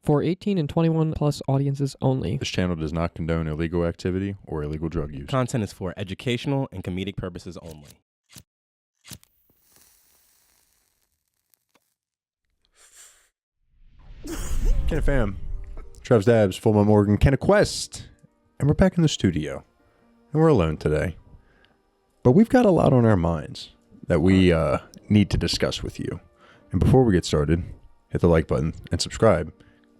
For 18 and 21 plus audiences only. This channel does not condone illegal activity or illegal drug use. Content is for educational and comedic purposes only. Canna fam, Travs Dabs, Full Mount Morgan, CannaQuestt, and we're back in the studio, and we're alone today. But we've got a lot on our minds that we need to discuss with you. And before we get started, hit the like button and subscribe,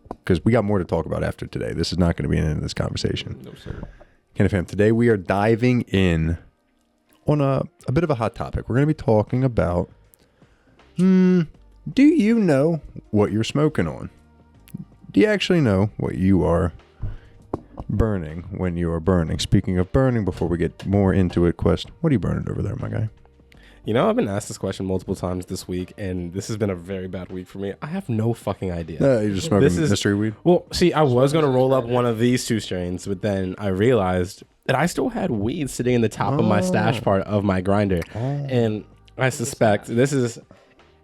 because we got more to talk about after today. This is not going to be an end of this conversation. No, sir. Canna fam, today we are diving in on a bit of a hot topic. We're going to be talking about, do you know what you're smoking on? Do you actually know what you are burning when you are burning? Speaking of burning, before we get more into it, Quest, what are you burning over there, my guy? You know, I've been asked this question multiple times this week, and this has been a very bad week for me. I have no fucking idea. You're just smoking mystery weed? Well, see, I was going to roll up one of these two strains, but then I realized that I still had weed sitting in the top of my stash part of my grinder. And I suspect this is,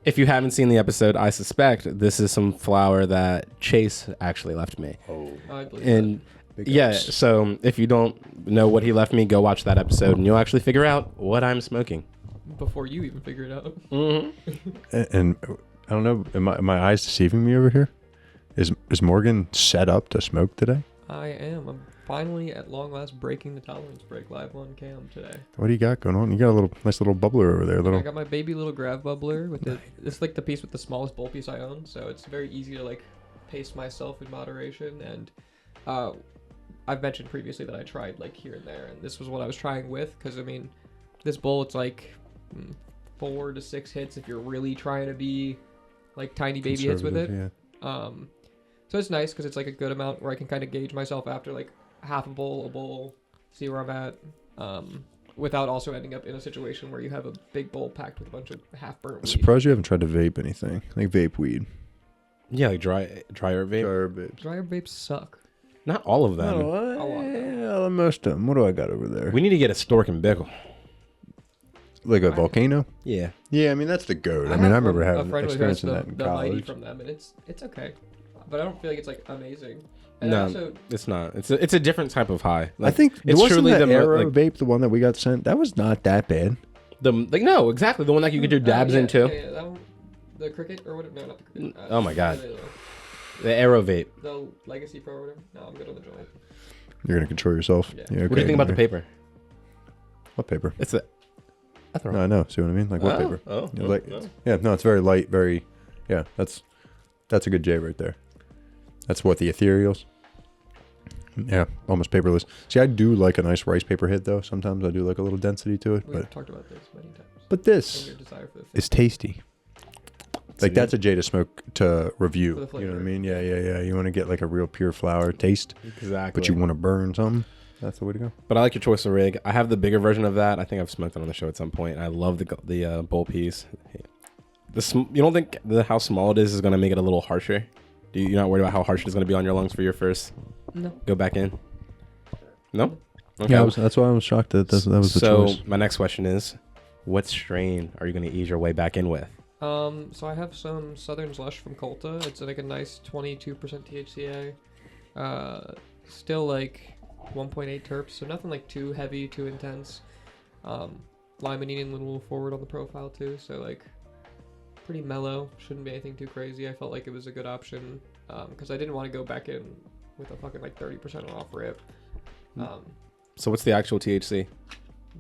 if you haven't seen the episode, I suspect this is some flower that Chase actually left me. Oh, I believe And yeah, so if you don't know what he left me, go watch that episode, and you'll actually figure out what I'm smoking. before you even figure it out. And I don't know, am my eyes deceiving me over here? Is Morgan set up to smoke today? I am. I'm finally, at long last, breaking the tolerance break live on cam nice What do you got going on? You got a nice little bubbler over there. I got my baby little grav bubbler with the. It's like the piece with the smallest bowl piece I own, so it's very easy to like pace myself in moderation. And I've mentioned previously that I tried like here and there, and this was what I was trying with, because I mean, this bowl, it's like 4 to 6 hits if you're really trying to be like tiny baby hits with it. Yeah. So it's nice because it's like a good amount where I can kind of gauge myself after like half a bowl, see where I'm at, without also ending up in a situation where you have a big bowl packed with a bunch of half-burnt I'm weed. surprised you haven't tried to vape anything, like vape weed. Yeah, like dry herb vape. Dry herb vapes. Dry herb vapes suck. Not all of them. Yeah, most of them. What do I got over there? We need to get a Stork and Bickle. Like a volcano? Yeah. Yeah, I mean, that's the goat. I have remember a having friend who has experiencing that in the mighty college. from them, and it's okay, but I don't feel like it's like amazing. And No, also, it's not. It's a different type of high. I think it's wasn't truly the the Aero like, vape, the one that we got sent. That was not that bad. no, exactly the one that you could do dabs yeah, into. Yeah, that one, the cricket or whatever. No, not the cricket. Oh my God. The Aero vape. The Legacy Pro or whatever. No, I'm good on the joint. You're gonna control yourself. Yeah. Yeah, What do you think about the paper? What paper? It's a. No, I know. See what I mean? Like what paper? Oh, You know, like, yeah, no, it's very light. Very, yeah. That's a good J right there. That's what the ethereals. Yeah, almost paperless. See, I do like a nice rice paper hit though. Sometimes I do like a little density to it, We've talked about this many times. but And this your desire for the is tasty. Like that's a J to smoke to For review. the You know flavor. what I mean? Yeah. You want to get like a real pure flower taste, Exactly. but you want to burn something. That's the way to go. But I like your choice of rig. I have the bigger version of that. I think I've smoked it on the show at some point. And I love the bowl piece. You don't think how small it is going to make it a little harsher? You're not worried about how harsh it's going to be on your lungs for your first No. go back in? No? Okay. Yeah, that's why I was shocked that that was the so choice. my next question is, what strain are you going to ease your way back in with? So I have some Southern Slush from Colta. It's like a nice 22% THCA. Still like 1.8 terps, so nothing like too heavy, too intense. Limonene a little forward on the profile too, so like pretty mellow. Shouldn't be anything too crazy. I felt like it was a good option because I didn't want to go back in with a fucking like 30% off rip. So what's the actual THC?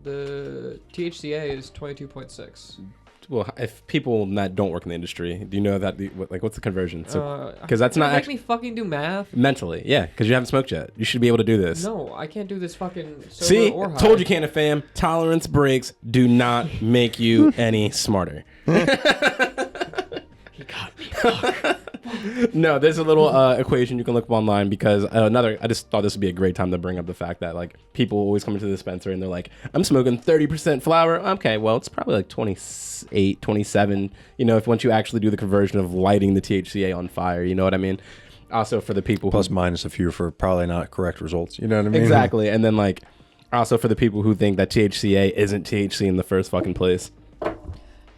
The THCA is 22.6. Well, if people that don't work in the industry, do you know that what's the conversion? So because that's Don't not make actually me fucking do math. mentally, yeah, because you haven't smoked yet. You should be able to do this. No, I can't do this fucking sober See, or high. told you, Canna fam. Tolerance breaks do not make you any smarter. He got me. Fuck. No, there's a little equation you can look up online because I just thought this would be a great time to bring up the fact that like people always come into the dispenser and they're like, I'm smoking 30% flower. Okay, well, it's probably like 28, 27, if once you actually do the conversion of lighting the THCA on fire, you know what I mean? Also for the people Plus minus a few for probably not correct results. You know what I mean? Exactly. And then like also for the people who think that THCA isn't THC in the first fucking place.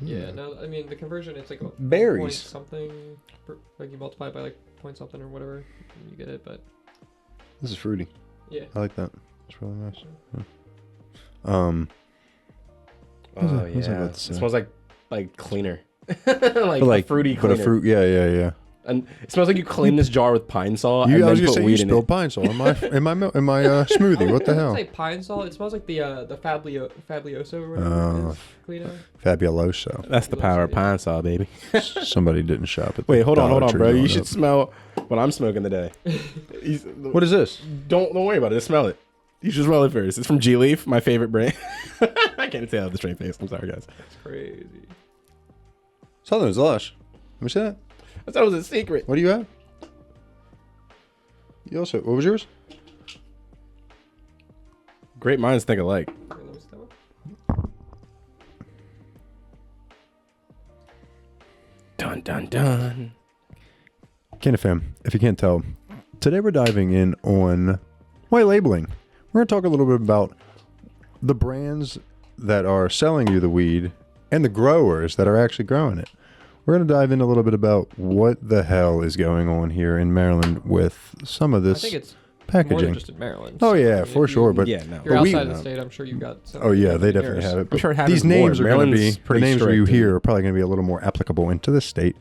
Yeah, no, I mean the conversion, it's like a Berries. point something, like you multiply it by like point something or whatever when you get it, but This is fruity. yeah. I like that. It's really nice. Yeah. Oh What was I yeah, about it to say? smells like cleaner, But like a fruity but cleaner. a fruit. Yeah. And it smells like you clean this jar with pine sol I and was then gonna put say you weed in spilled it. pine sol in my smoothie. What the I hell? wouldn't say pine sol. It smells like the Fabuloso or whatever Oh. it is. Cleano. Fabuloso. That's the power of pine sol, baby. Somebody didn't shop at. Wait, the hold on, Dollar Tree bro. You growing should up. smell what I'm smoking today. What is this? Don't worry about it. Just smell it. You should smell it first. It's from G Leaf, my favorite brand. I can't say I have the straight face. I'm sorry, guys. That's crazy. Southern's Lush. Let me see that. I thought it was a secret. What do you have? You also. What was yours? Great minds think alike. Here, let me see that one. Dun dun dun. CannaFam, if you can't tell, today we're diving in on white labeling. We're going to talk a little bit about the brands that are selling you the weed and the growers that are actually growing it. We're going to dive in a little bit about what the hell is going on here in Maryland with some of I this think it's more than packaging. just in Maryland. Oh I yeah, mean, for if sure. You, But Yeah, no. if you're but we- outside of the state, I'm sure you've got some. oh yeah, they in definitely yours. have it. I'm sure it But happens these names more. are going to be Maryland's the pretty names we strict hear and- are probably going to be a little more applicable into this state,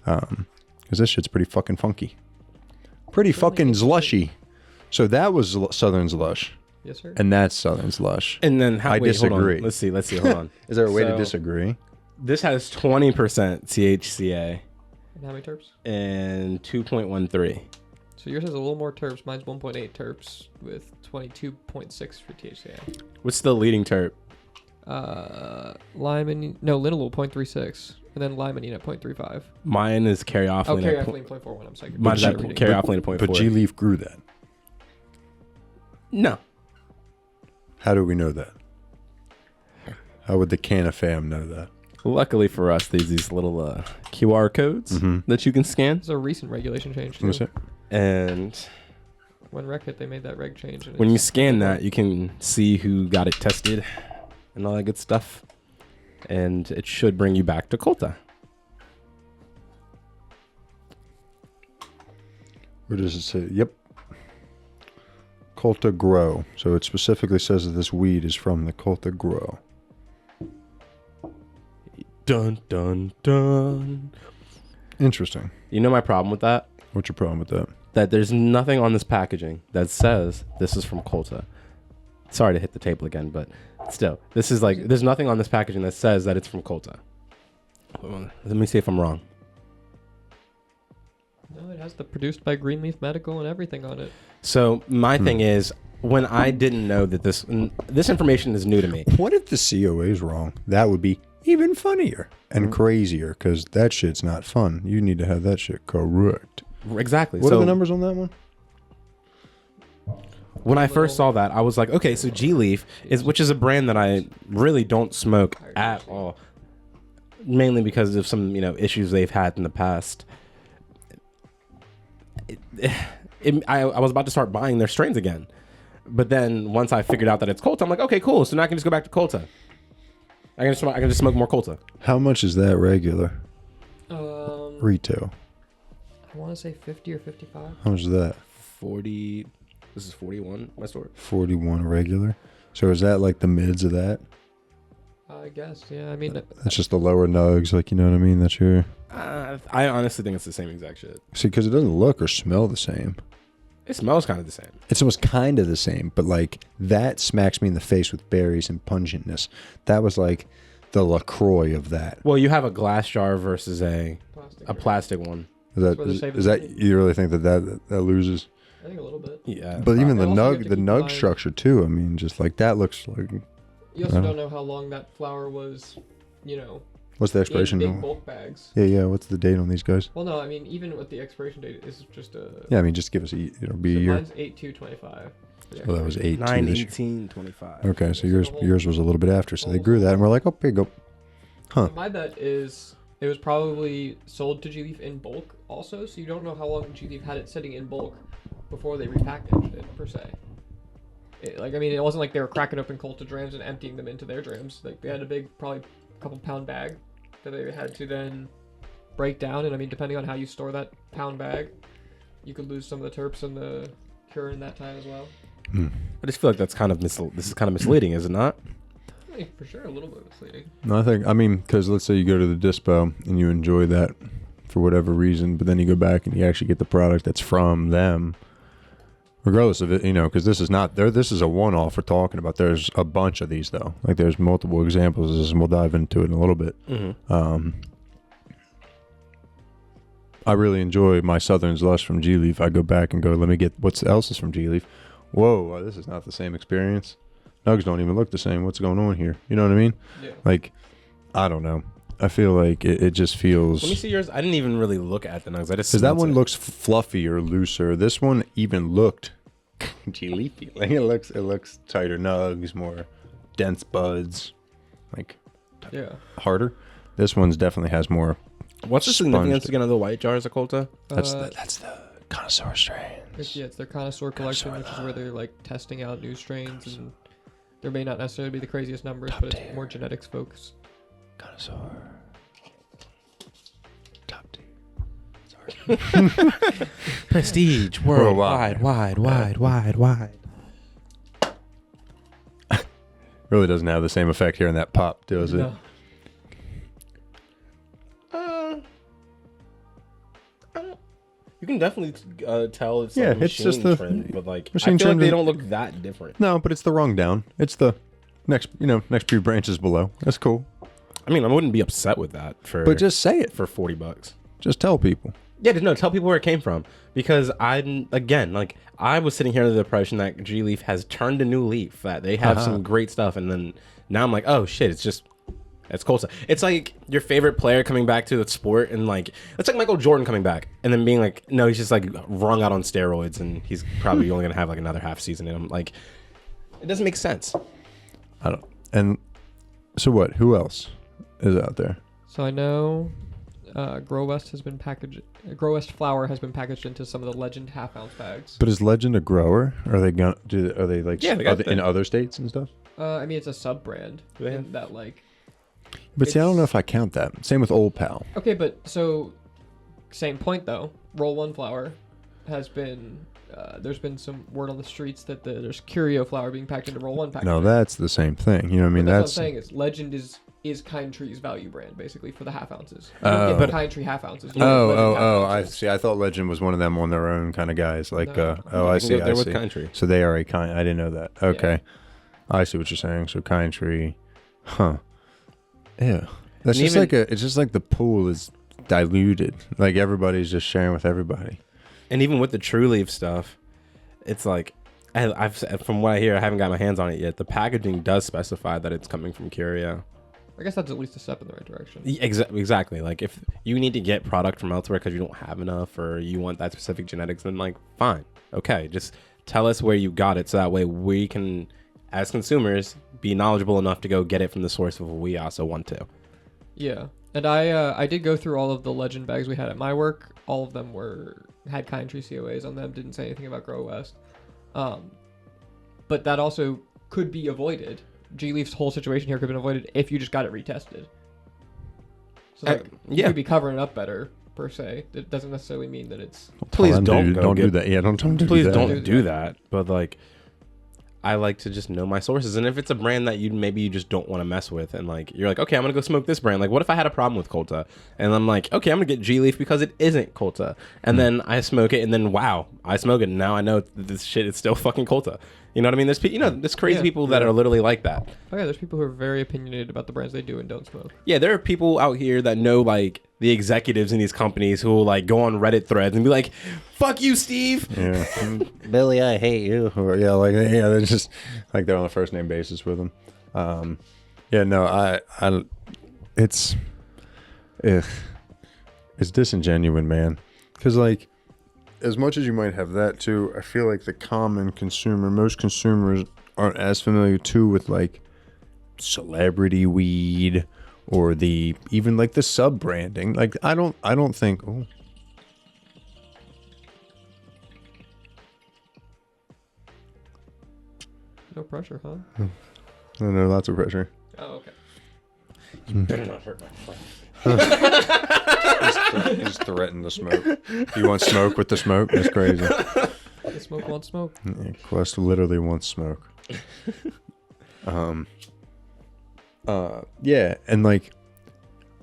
because this shit's pretty fucking funky, pretty Certainly fucking interesting. slushy. So that was Southern's Lush, Yes, sir. and that's Southern's Lush. And then how? I Wait, hold on. disagree. Let's see. Hold on. Is there a way to So- disagree? This has 20% THCA And how many terps? and 2.13. So yours has a little more terps. Mine's 1.8 terps with 22.6 for THCA. What's the leading terp? Limonene, no, linalool 0.36, and then limonene at 0.35. Mine is Oh, caryophyllene. at caryophyllene 0.41. I'm sorry. Mine's at Reading. caryophyllene at 0.4. But G Leaf grew that. No. How do we know that? How would the CannaFam know that? Luckily for us, there's these little QR codes that you can scan. It's a recent regulation change Let me too. see. And When Rec hit, they made that reg change. And when you it's- scan that, you can see who got it tested and all that good stuff. And it should bring you back to Colta. Where does it say? Yep. Colta Grow. So it specifically says that this weed is from the Colta Grow. Dun, dun, dun. Interesting. You know my problem with that? What's your problem with that? That there's nothing on this packaging that says this is from Colta. Sorry to hit the table again, but still, this is like, there's nothing on this packaging that says that it's from Colta. Let me see if I'm wrong. No, it has the produced by Greenleaf Medical and everything on it. So my thing is, when I didn't know that this information is new to me. What if the COA is wrong? That would be even funnier and crazier because that shit's not fun. You need to have that shit correct. Exactly. What so are the numbers on that one? when I first saw that, I was like, okay, so G Leaf which is a brand that I really don't smoke at all, mainly because of some issues they've had in the past. I was about to start buying their strains again, but then once I figured out that it's Colta, I'm like, okay, cool. So now I can just go back to Colta. I can just smoke more Colta. How much is that regular? Retail. I want to say 50 or 55. How much is that? 40. This is 41. My store. 41 regular. So is that like the mids of that? I guess, yeah. I mean, That's just the lower nugs, like, you know what I mean? That's your... I honestly think it's the same exact shit. See, because it doesn't look or smell the same. It smells kind of the same. It's almost kind of the same, but like that smacks me in the face with berries and pungentness. That was like the LaCroix of that. Well, you have a glass jar versus a plastic. plastic one. Is what they're saving that the food. you really think that loses? I think a little bit. Yeah. But even the also get nug, to the keep in nug mind- structure too. I mean, just like that looks like. You also Oh. don't know how long that flour was, What's the in expiration? big bulk bags. Yeah. What's the date on these guys? Well, no, I mean, even with the expiration date, it's just a... Yeah, I mean, just give us be so a year. mine's 8/2/25. Well, that was 8 9, this year. 18, 25. Okay, so So yours the whole- yours was a little bit after, so they grew that, and we're like, oh, here you go. Huh? My bet is it was probably sold to G-Leaf in bulk also, so you don't know how long G-Leaf had it sitting in bulk before they repackaged it, per se. It wasn't like they were cracking open Colta drams and emptying them into their drams. Like, they had a big, probably couple pound bag that they had to then break down, and I mean, depending on how you store that pound bag, you could lose some of the terps and the cure in that time as well. I just feel like that's kind of this is kind of misleading, is it not? I think for sure a little bit misleading. No, I mean, because let's say you go to the dispo and you enjoy that for whatever reason, but then you go back and you actually get the product that's from them, regardless of it, because this is not there. This is a one-off we're talking about. There's a bunch of these though. Like there's multiple examples of this, and we'll dive into it in a little bit. I really enjoy my Southern's Lush from G Leaf. I go back and go, let me get what else is from G Leaf. Whoa, this is not the same experience. Nugs don't even look the same. What's going on here? You know what I mean? Yeah. Like, I don't know. I feel like it just feels. Let me see yours. I didn't even really look at the nugs. I just because that one it. looks fluffier, looser. This one even looked G Leafy. Like it looks tighter nugs, more dense buds, like harder. This one's definitely has more. What's the significance again of the white jars of Colta? That's the connoisseur strains. It's their connoisseur collection, which is where they're like testing out new strains, and there may not necessarily be the craziest numbers, but it's more genetics focused. Connoisseur. Top tier. Sorry. Prestige, worldwide, wide. Really doesn't have the same effect here in that pop, does it? No. You can definitely tell it's Yeah, like it's just the trend, but like I machine feel like trend they is- don't look that different. No, but it's the rung down. It's the next few branches below. That's cool. I mean, I wouldn't be upset with that for But just say it. for $40. Just tell people. Yeah, no, tell people where it came from because I was sitting here under the impression that G Leaf has turned a new leaf, that they have some great stuff, and then now I'm like, oh shit, it's Colta. It's like your favorite player coming back to the sport, and like it's like Michael Jordan coming back and then being like, no, he's just like wrung out on steroids, and he's probably only gonna have like another half season in him. Like, it doesn't make sense. I don't. And so what? Who else is out there? So I know Grow West has been packaged. Grow West flour has been packaged into some of the Legend half-ounce bags. But is Legend a grower? Are they gonna do? Are they like in other states and stuff? I mean, it's a sub-brand Yeah. in that like. But see, I don't know if I count that. Same with Old Pal. Okay, but so same point though. Roll One flour has been. There's been some word on the streets that there's Curio flour being packed into Roll One packaging. No, that's the same thing. You know what I mean? But that's what I'm saying. Is Legend is Kind Tree's value brand basically for the half ounces. You don't get Kind Tree half ounces. You get Legend half I ounces. see. I thought Legend was one of them on their own kind of guys. Like, No. I see. They're I with see. Country. So they are a kind. I didn't know that. Okay, I see what you're saying. So Kind Tree, huh? Yeah, that's And just even- like it's just like the pool is diluted. Like everybody's just sharing with everybody. And even with the True Leaf stuff, it's like I've from what I hear, I haven't got my hands on it yet. The packaging does specify that it's coming from Curio. I guess that's at least a step in the right direction. Exactly. Like if you need to get product from elsewhere because you don't have enough, or you want that specific genetics, then like fine, okay, just tell us where you got it, so that way we can, as consumers, be knowledgeable enough to go get it from the source of what we also want to. Yeah, and I did go through all of the Legend bags we had at my work. All of them had Kind Tree COAs on them. Didn't say anything about Grow West, but that also could be avoided. G Leaf's whole situation here could have been avoided if you just got it retested. So like, you could be covering it up better per se. It doesn't necessarily mean that it's. Please Don't don't do get- that. Yeah, don't do Please that. don't do that. But like, I like to just know my sources, and if it's a brand that you just don't want to mess with, and like you're like, okay, I'm gonna go smoke this brand. Like, what if I had a problem with Colta, and I'm like, okay, I'm gonna get G Leaf because it isn't Colta, and then I smoke it, and then wow, I smoke it, and now I know this shit is still fucking Colta. You know what I mean? There's crazy people that are literally like that. Oh yeah, there's people who are very opinionated about the brands they do and don't smoke. Yeah, there are people out here that know like the executives in these companies who will like go on Reddit threads and be like, "Fuck you, Steve." Yeah, Billy, I hate you. Or, they're just like they're on a first name basis with them. It's disingenuous, man. Because like, as much as you might have that too, I feel like the common consumer, most consumers aren't as familiar too with like celebrity weed or even like the sub branding. Like I don't think. Oh. No pressure, huh? No, lots of pressure. Oh, okay. You better not hurt my friend. He's threatened the smoke. You want smoke with the smoke? That's crazy. The smoke wants smoke. Yeah, Quest literally wants smoke. Yeah, and like,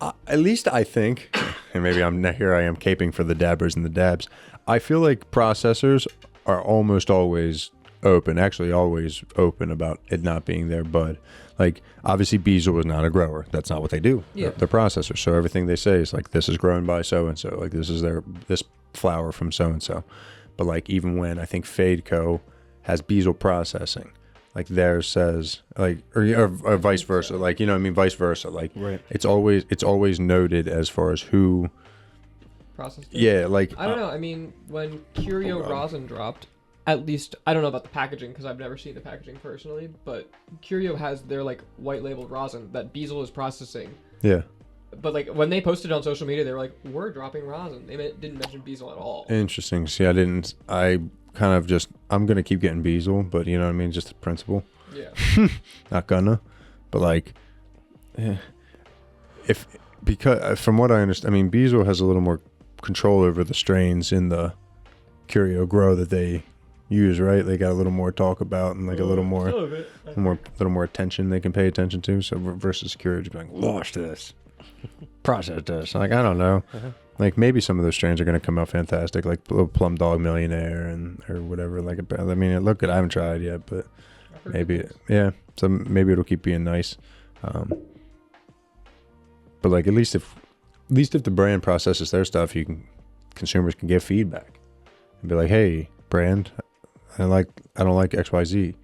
at least I think, and maybe here I am caping for the dabbers and the dabs. I feel like processors are almost always open, actually always open about it not being their bud. Like, obviously Beazle is not a grower. That's not what they do. Yeah. They're processors. So everything they say is like, this is grown by so-and-so. Like, this is this flower from so-and-so. But like, even when I think Fadeco has Beazle processing, like theirs says like, or vice versa. Like, you know what I mean? Vice versa. Like, Right. it's always noted as far as who. Processed it. Yeah. Like, I don't know. I mean, when Curio rosin dropped, at least I don't know about the packaging because I've never seen the packaging personally, but Curio has their like white labeled rosin that Beazle is processing. yeah. But like when they posted on social media, they were like, "We're dropping rosin." They didn't mention Beazle at all. Interesting. See, I kind of just, I'm going to keep getting Beazle, but you know what I mean? Just the principle. Yeah. Not gonna, but like, because from what I understand, I mean, Beazle has a little more control over the strains in the Curio grow that they use, right? They got a little more talk about and like a little more attention they can pay attention to. So versus Curio just being like, wash this, process this. Like, I don't know. Like, maybe some of those strains are going to come out fantastic, like Plum Dog Millionaire or whatever. Like, I mean, it looked good. I haven't tried yet, but maybe, yeah. So maybe it'll keep being nice. But like, at least if the brand processes their stuff, consumers can give feedback and be like, hey, brand, I don't like XYZ.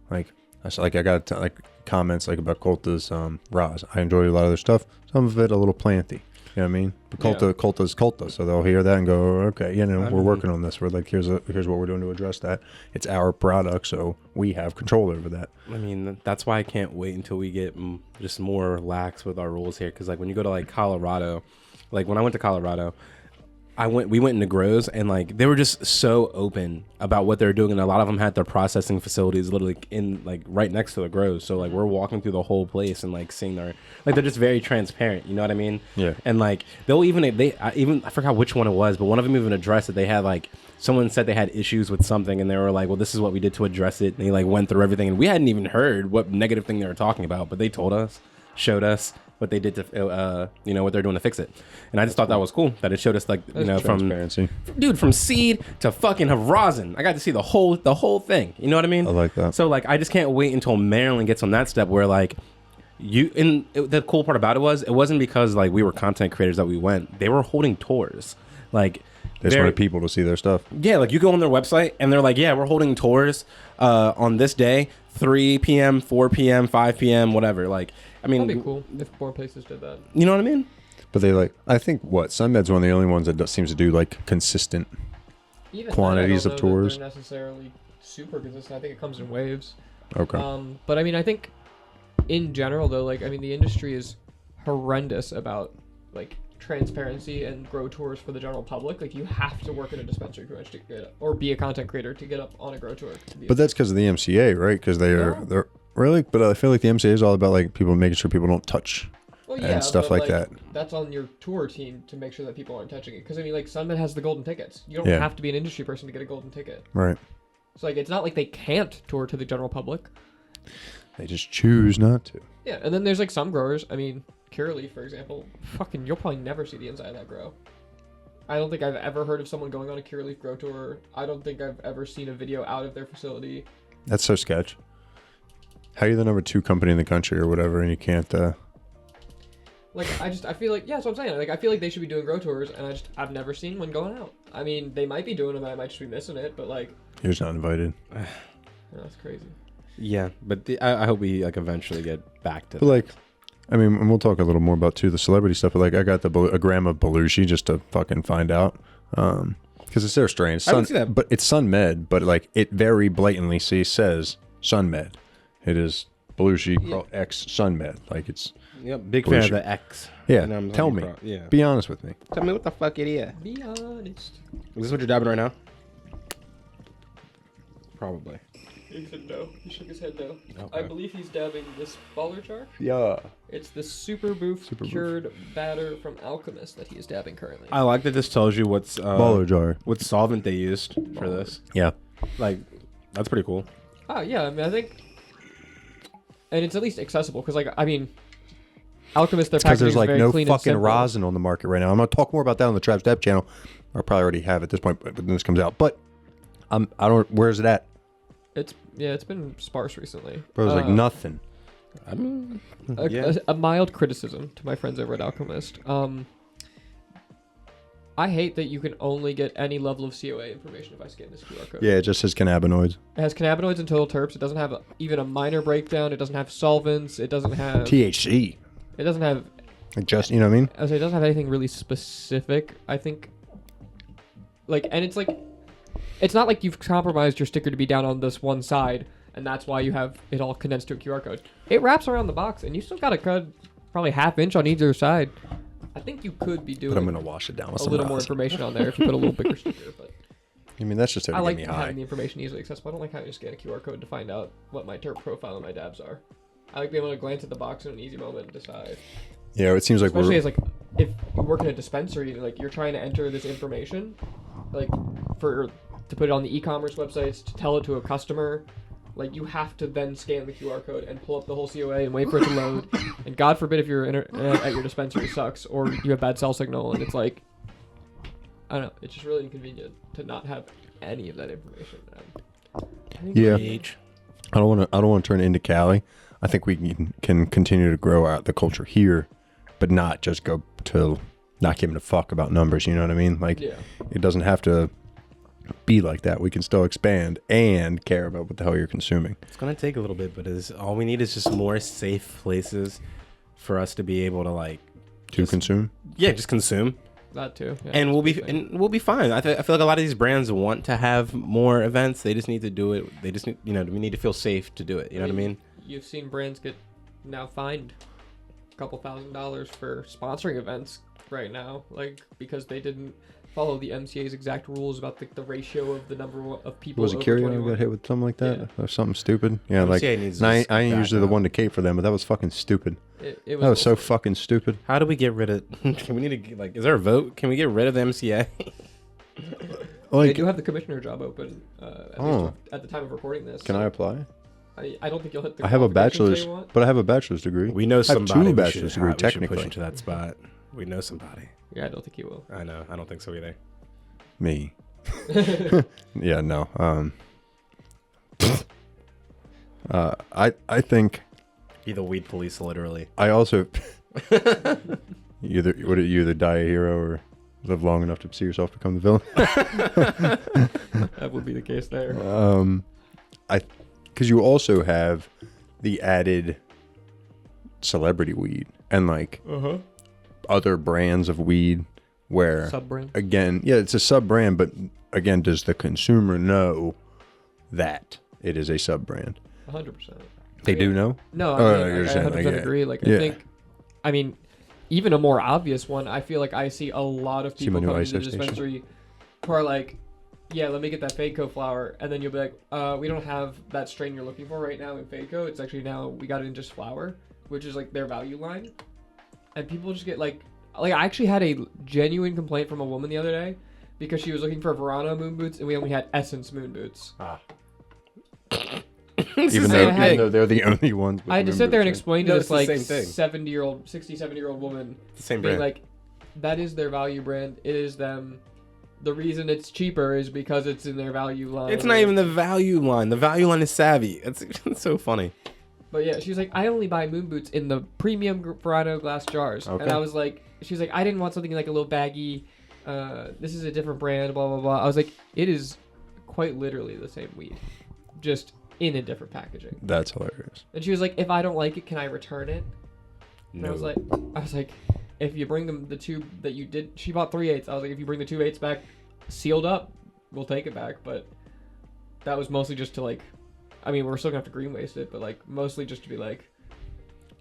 Like, I got like comments like about Colta's Roz. I enjoy a lot of their stuff. Some of it a little planty. You know what I mean? But Colta's Colta, so they'll hear that and go, oh, okay, you know, we're working on this. We're like, here's what we're doing to address that. It's our product, so we have control over that. I mean, that's why I can't wait until we get just more lax with our rules here. Because like when you go to like Colorado, like when I went to Colorado, we went into grows and like they were just so open about what they were doing, and a lot of them had their processing facilities literally in like right next to the grows. So like we're walking through the whole place and like seeing they're just very transparent. You know what I mean? Yeah. And like I forgot which one it was, but one of them even addressed that they had like someone said they had issues with something, and they were like, well, this is what we did to address it. And they like went through everything, and we hadn't even heard what negative thing they were talking about, but they told us, showed us what they did to, what they're doing to fix it. And I just thought that was cool that it showed us like, from seed to fucking rosin. I got to see the whole thing. You know what I mean? I like that. So like, I just can't wait until Maryland gets on that step where like the cool part about it wasn't because like we were content creators that we went. They were holding tours. Like, they just wanted people to see their stuff. Yeah, like you go on their website and they're like, yeah, we're holding tours on this day, 3 p.m., 4 p.m., 5 p.m., whatever. Like, I mean, that'd be cool if more places did that. You know what I mean? But they like, I think Sunmed's one of the only ones that seems to do like consistent quantities of tours. They're necessarily super consistent. I think it comes in waves. Okay. But I mean, I think in general though, like, I mean, the industry is horrendous about like transparency and grow tours for the general public. Like, you have to work at a dispensary pretty much to get or be a content creator to get up on a grow tour. But that's because of the MCA, right? Because they're really. But I feel like the MCA is all about like people making sure people don't touch and stuff like that. That's on your tour team to make sure that people aren't touching it. Because I mean, like, Sunmed has the golden tickets. You don't have to be an industry person to get a golden ticket. Right. So like, it's not like they can't tour to the general public. They just choose not to. Yeah, and then there's like some growers. I mean, Curaleaf, for example, you'll probably never see the inside of that grow. I don't think I've ever heard of someone going on a Curaleaf grow tour. I don't think I've ever seen a video out of their facility. That's so sketch. How are you the number 2 company in the country or whatever, and you can't? Like, I feel like, yeah, that's what I'm saying. Like, I feel like they should be doing grow tours, and I've never seen one going out. I mean, they might be doing them, and I might just be missing it, but like, you're just not invited. That's crazy. Yeah, but I hope we like eventually get back to. But like, I mean, and we'll talk a little more about too the celebrity stuff. But like, I got a gram of Belushi just to fucking find out, because it's their strain. I didn't see that. But it's Sunmed. But like, it very blatantly says Sunmed. It is Belushi X Sunmed. Like, it's. Yep, big Belushi. fan of the X. Yeah, tell me. Yeah, be honest with me. Tell me what the fuck it is. Be honest. Is this what you're dabbing right now? Probably. He said no. He shook his head no. Okay. I believe he's dabbing this baller jar. Yeah. It's the Super Boof cured batter from Alchemist that he is dabbing currently. I like that this tells you what's Baller jar. what solvent they used for this. Yeah. Like, that's pretty cool. Oh yeah, I mean I think, and it's at least accessible because like I mean, Alchemist their Because packaging there's is like very no clean and fucking simple. rosin on the market right now. I'm gonna talk more about that on the Travs Dabs channel. I probably already have at this point when this comes out. But I don't. Where's it at? It's been sparse recently. Bro, it's like nothing. I mean, A mild criticism to my friends over at Alchemist. I hate that you can only get any level of COA information if I scan this QR code. Yeah, it just says cannabinoids. It has cannabinoids and total terps. It doesn't have even a minor breakdown. It doesn't have solvents. It doesn't have. THC. It doesn't have. Like just, you know what I mean? I would say it doesn't have anything really specific. I think. Like, and it's like, it's not like you've compromised your sticker to be down on this one side, and that's why you have it all condensed to a QR code. It wraps around the box, and you still got a cut probably ½ inch on either side. I think you could be doing But I'm gonna wash it down with a some little more rosin. information on there if you put a little bigger sticker. But I mean, that's just to I get like me having high. the information easily accessible. I don't like having to scan a QR code to find out what my terp profile and my dabs are. I like being able to glance at the box in an easy moment and decide. Yeah, it seems like Especially we're. as like if you work in a dispensary, like you're trying to enter this information, like to put it on the e-commerce websites, to tell it to a customer, like you have to then scan the QR code and pull up the whole COA and wait for it to load. And God forbid if your at your dispensary sucks or you have bad cell signal, and it's like, I don't know, it's just really inconvenient to not have any of that information. Yeah. Age. I don't want to turn it into Cali. I think we can continue to grow out the culture here, but not just go to not giving a fuck about numbers. You know what I mean? Like, Yeah. it doesn't have to be like that. We can still expand and care about what the hell you're consuming. It's gonna take a little bit, but all we need is just more safe places for us to be able to Consume. Yeah, just consume, That too. Yeah, and that's we'll a be big thing. we'll be fine. I feel like a lot of these brands want to have more events. They just need to do it. They just need, we need to feel safe to do it. You know what I mean? You've seen brands get now fined a couple $1,000s for sponsoring events right now, like because they didn't follow the MCA's exact rules about the ratio of the number of people. Was it over Curio 21. got hit with something like that? Yeah. Or something stupid? Yeah, like MCA needs and to I just ain't back usually the up. one to cape for them, but that was fucking stupid. It That was so bullshit. fucking stupid. How do we get rid of? Can we need to is there a vote? Can we get rid of the MCA? They Like, do have the commissioner job open at, least at the time of recording this. can I apply? I don't think you'll hit the I have a qualifications bachelor's, they want. but I have a bachelor's degree. We know I have somebody. two we bachelor's should- degree, we should push technically. into that spot. We know somebody. Yeah, I don't think you will. I know. I don't think so either. Me. Yeah, no. I think Be the weed police, literally. I also you either die a hero or live long enough to see yourself become the villain. That would be the case there. Because you also have the added celebrity weed and like other brands of weed where Sub brand. again, yeah, it's a sub brand, but again, does the consumer know that it is a sub brand? 100%. They do know. No, Oh, I, mean, you're I saying, 100% like, yeah. agree. Like, Yeah. I think, I mean, even a more obvious one, I feel like I see a lot of See my people new coming to the ISO station? dispensary who are like, yeah, let me get that Fadeco flower. And then you'll be like, we don't have that strain you're looking for right now in Fadeco. It's actually now, we got it in just flower, which is like their value line. And people just get like I actually had a genuine complaint from a woman the other day because she was looking for Verano moon boots and we only had Essence moon boots. Even same though they're the only ones. with I had to the sit there and members, explain No, to it's this the like same thing. 67-year-old woman The same being brand. like, that is their value brand. It is them. The reason it's cheaper is because it's in their value line. It's not even the value line. The value line is savvy. It's so funny. But yeah, she was like, I only buy moon boots in the premium Verano glass jars. Okay. And I was like, she was like, I didn't want something like a little baggy. This is a different brand, blah, blah, blah. I was like, it is quite literally the same weed, just in a different packaging. That's hilarious. And she was like, if I don't like it, can I return it? And No. I was like, if you bring them the tube that you did, she bought 3/8. I was like, if you bring the 2/8 back sealed up, we'll take it back. But that was mostly just to like, I mean, we're still gonna have to green waste it, but like mostly just to be like,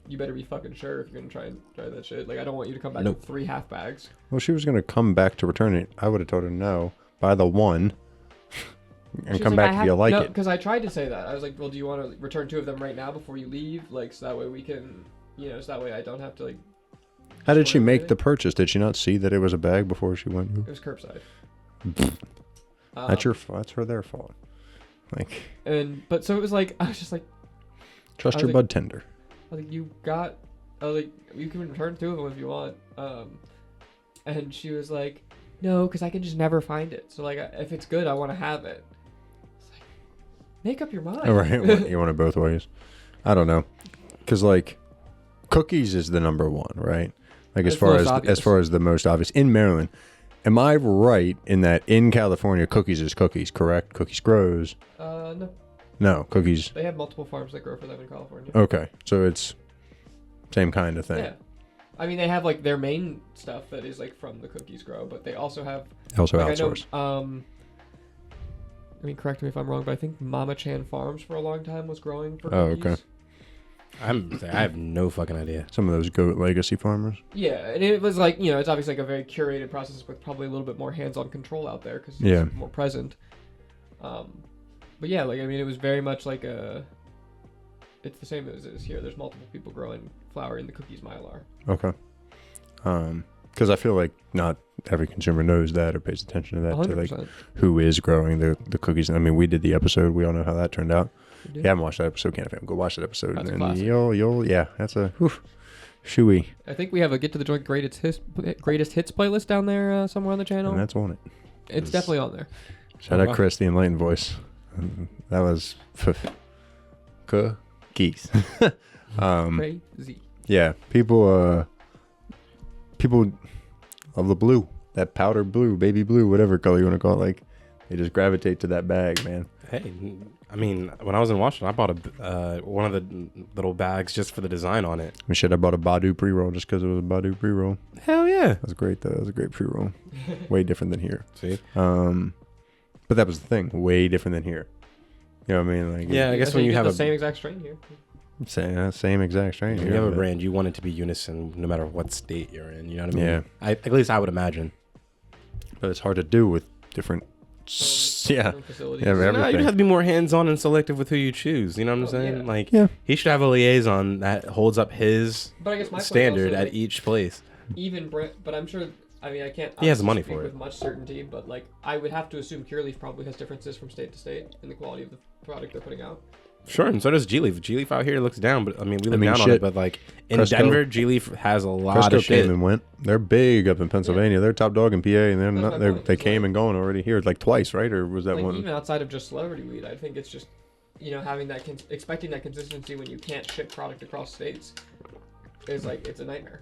you better be fucking sure if you're gonna try that shit. Like, I don't want you to come back Nope. with 3 half bags. Well, she was gonna come back to return it. I would have told her no. Buy the one. and come back if you like it. Because I tried to say that. I was like, well, do you want to return 2 of them right now before you leave? Like, so that way we can, so that way I don't have to, like... How did she make the purchase? Did she not see that it was a bag before she went? It was curbside. That's their fault. Like... But so it was like, I was just like... Trust your bud tender. I was like, you can return 2 of them if you want. And she was like, no, because I can just never find it. So, like, if it's good, I want to have it. It's like, make up your mind. Oh, right. You want it both ways. I don't know. Because, like, cookies is the number one, right? Like, as far as the most obvious. In Maryland, am I right in that in California, cookies is cookies, correct? Cookies grows. No. No, cookies. They have multiple farms that grow for them in California. Okay. So it's same kind of thing. Yeah. I mean, they have, like, their main stuff that is, like, from the cookies grow, but they also have... Also like, outsource. I mean, correct me if I'm wrong, but I think Mama Chan Farms for a long time was growing for cookies. Oh, okay. I have no fucking idea. Some of those goat legacy farmers. Yeah, and it was like, it's obviously like a very curated process with probably a little bit more hands-on control out there because it's more present. But yeah, like, I mean, it was very much like it's the same as it is here. There's multiple people growing flour in the cookies mylar. Okay. Because I feel like not every consumer knows that or pays attention to that. 100%. To like who is growing the cookies. I mean, we did the episode. We all know how that turned out. You haven't watched that episode, CannaQuestt. Go watch that episode. That's and a classic. That's a shooey. I think we have a Get to the Joint greatest hits playlist down there somewhere on the channel. And that's on it. It's definitely on there. Shout out Chris, the enlightened voice. That was cookies. Crazy. Yeah, people love the blue, that powder blue, baby blue, whatever color you want to call it. Like, they just gravitate to that bag, man. Hey, I mean, when I was in Washington, I bought one of the little bags just for the design on it. I bought a Badu pre-roll just because it was a Badu pre-roll. Hell yeah. That was great, though. That was a great pre-roll. Way different than here. See? But that was the thing. Way different than here. You know what I mean? Like, yeah, I guess when you have the same exact strain here. Same exact strain. When you have a brand, you want it to be unison no matter what state you're in. You know what I mean? Yeah. At least I would imagine. But it's hard to do with different... Facilities. No, you have to be more hands-on and selective with who you choose. You know what I'm saying? Yeah. Like, he should have a liaison that holds up his standard at each place. But I'm sure... I mean, I can't... He has the money for with it. much certainty, but, like, I would have to assume Pure Leaf probably has differences from state to state in the quality of the product they're putting out. Sure, and so does G-Leaf. G-Leaf out here looks down, but, I mean, we look down on it, but, like, in Denver, G-Leaf has a lot of shit. Came and went. They're big up in Pennsylvania. They're top dog in PA, and they came and gone already here, like, twice, right? Or was that one? Even outside of just celebrity weed, I think it's just, having that, expecting that consistency when you can't ship product across states is, like, it's a nightmare.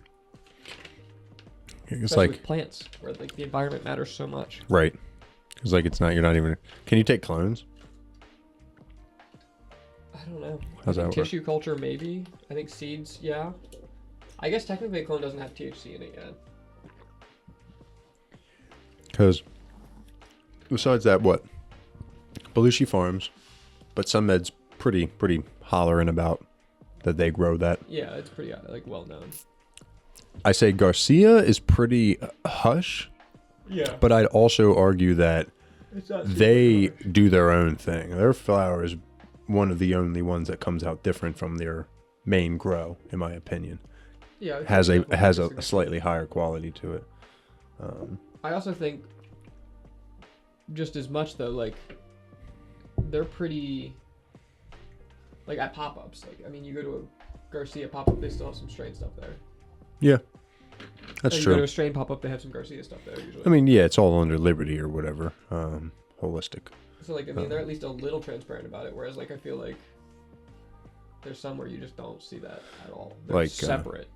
It's especially like with plants, where, like, the environment matters so much. Right. It's like you're not even... Can you take clones? I don't know. How's that work? Tissue culture, maybe. I think seeds, yeah. I guess technically a clone doesn't have THC in it yet. Because besides that, what? Belushi Farms, but SunMed's pretty hollering about that they grow that. Yeah, it's pretty, like, well known. I say Garcia is pretty hush. Yeah. But I'd also argue that they do their own thing. Their flower is one of the only ones that comes out different from their main grow, in my opinion. Yeah, it has a slightly higher quality to it. I also think just as much though, like, they're pretty, like, at pop-ups. Like, I mean, you go to a Garcia pop-up, they still have some strain stuff there. Yeah, that's true. You go to a strain pop-up, they have some Garcia stuff there usually. I mean, yeah, it's all under Liberty or whatever, holistic. So, like, I mean, they're at least a little transparent about it, whereas, like, I feel like there's some where you just don't see that at all. They're like separate.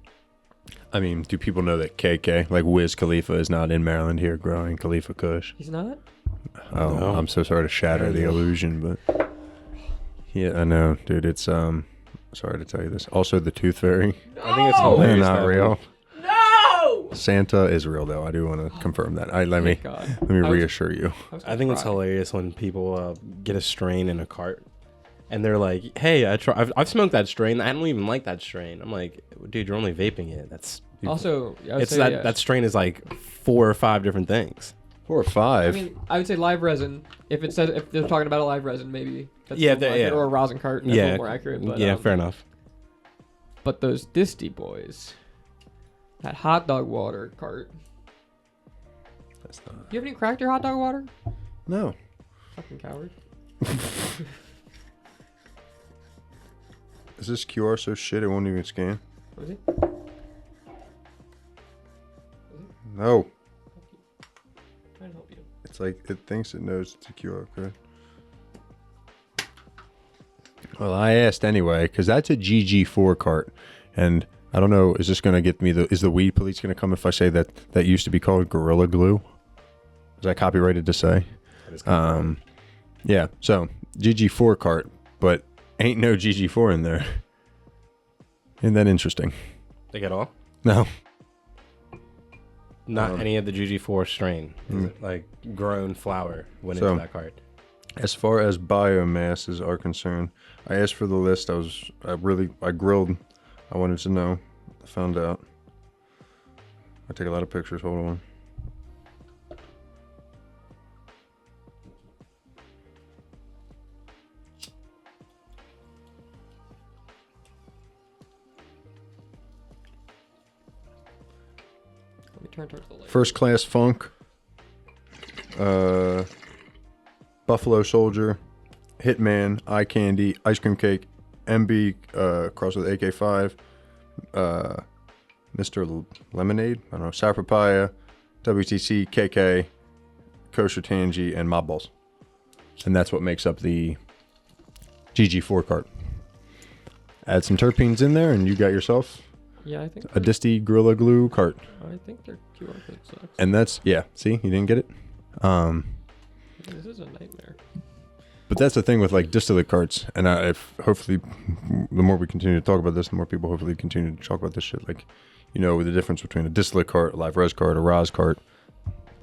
I mean, do people know that KK, like Wiz Khalifa, is not in Maryland here growing Khalifa Kush? He's not? Oh, no. I'm so sorry to shatter the illusion, but yeah, I know, dude. It's sorry to tell you this. Also, the Tooth Fairy. No! I think it's hilarious. Not real. No! Santa is real, though. I do want to confirm that. Let me reassure you. I think it's hilarious when people get a strain in a cart. And they're like, "Hey, I've smoked that strain. I don't even like that strain." I'm like, "Dude, you're only vaping it. That's also that strain is like 4 or 5 different things." 4 or 5. I mean, I would say live resin. If they're talking about a live resin, maybe that's Yeah, a little more accurate, or a rosin cart. That's a little more accurate. But, fair enough. But those disty boys, that hot dog water cart. That's not. You haven't even cracked your hot dog water? No. Fucking coward. Is this QR so shit it won't even scan? Was he? No. Trying to help you. It's like it thinks it knows it's a QR code. Well, I asked anyway because that's a GG4 cart, and I don't know. Is this gonna get me is the weed police gonna come if I say that used to be called Gorilla Glue? Is that copyrighted to say? Yeah. So GG4 cart, but ain't no GG4 in there. Isn't that interesting? Like at all? No. Not any of the GG4 strain. Is it like grown flower went into that cart? As far as biomasses are concerned, I asked for the list. I grilled. I wanted to know. I found out. I take a lot of pictures. Hold on. Let me turn towards the light. First Class Funk. Buffalo Soldier, Hitman, Eye Candy, Ice Cream Cake, MB crossed with AK5, Mr. Lemonade, I don't know, Sour Papaya, WTC, KK, Kosher Tangy, and Mob Balls. And that's what makes up the GG4 cart. Add some terpenes in there, and you got yourself Yeah, I think a Disty Gorilla Glue cart. I think their QR code sucks. And that's, yeah, see, you didn't get it? This is a nightmare. But that's the thing with like distillate carts, and if hopefully the more we continue to talk about this, the more people hopefully continue to talk about this shit. Like, you know, the difference between a distillate cart, a live res cart, a ROS cart,